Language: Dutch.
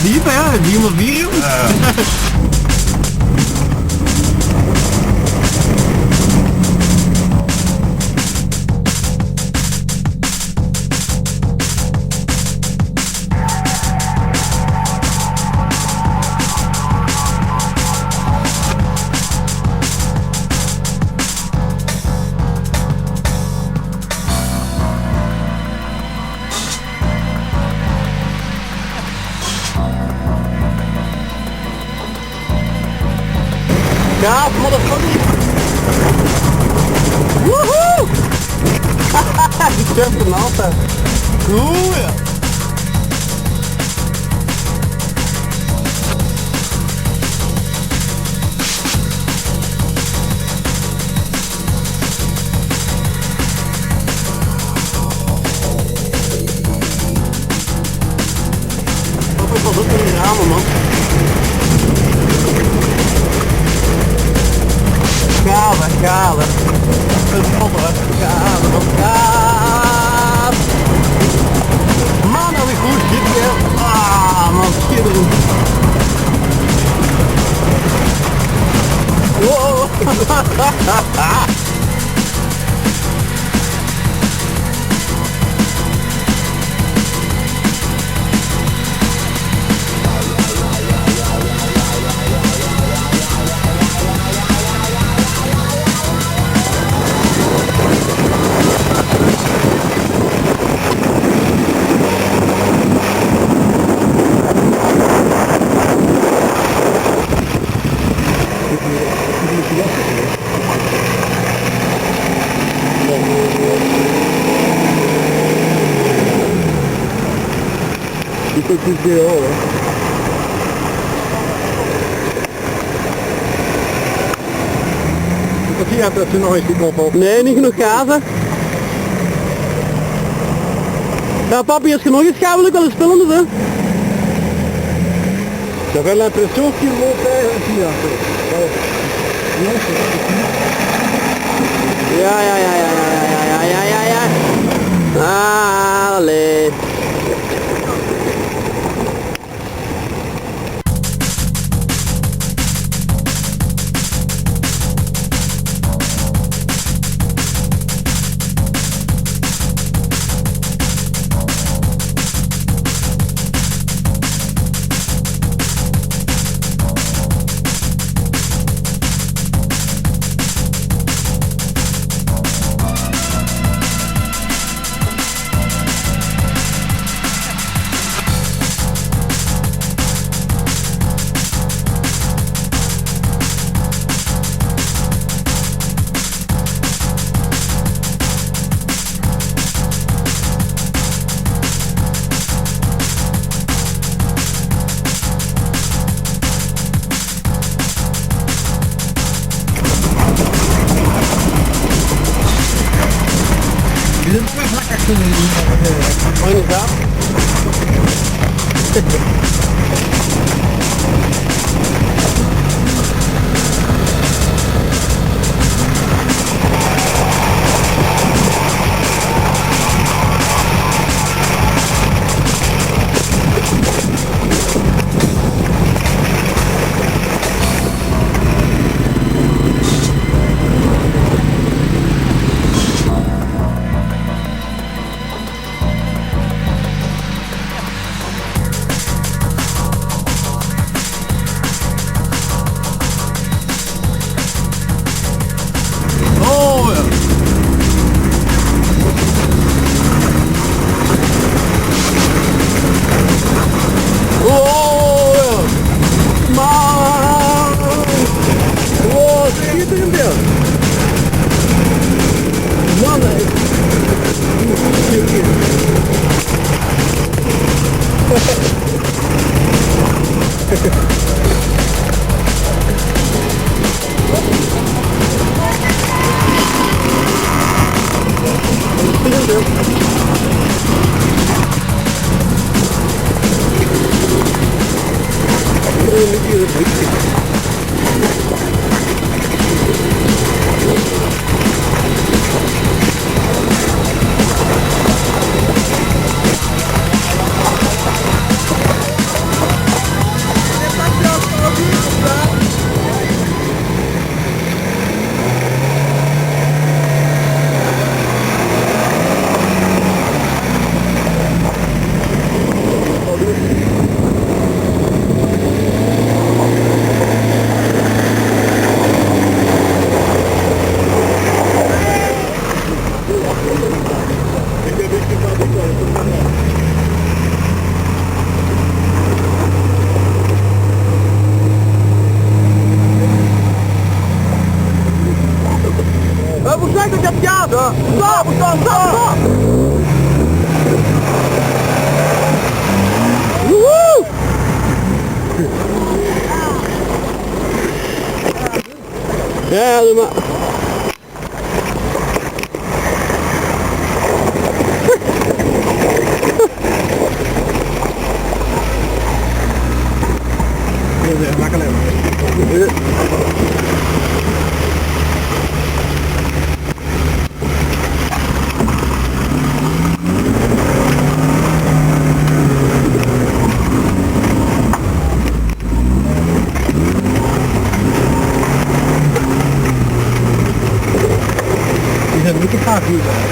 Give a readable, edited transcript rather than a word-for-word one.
diep, hè? 304. Ja, motherfucker. Woehoe! Die surft hem altijd. Oeh ja. Pas op in die ramen, man. Galen. Een modder, galen. Man, dat is goed zit hier. Ah, man, schitterend. Wow. Die komt niet meer hoor. Ik zie dat ze nog eens die knop op. Nee, niet genoeg gazen. Ja papi, als je nog eens gaat wil ik wel eens spullen dus hè. Dat wel een pressootje loopt eigenlijk hier achter. Ja. Allee. Je bent best lekker kunnen doen. Inderdaad. Ja, doe maar. Det är makalem. Det är mycket fartyg där.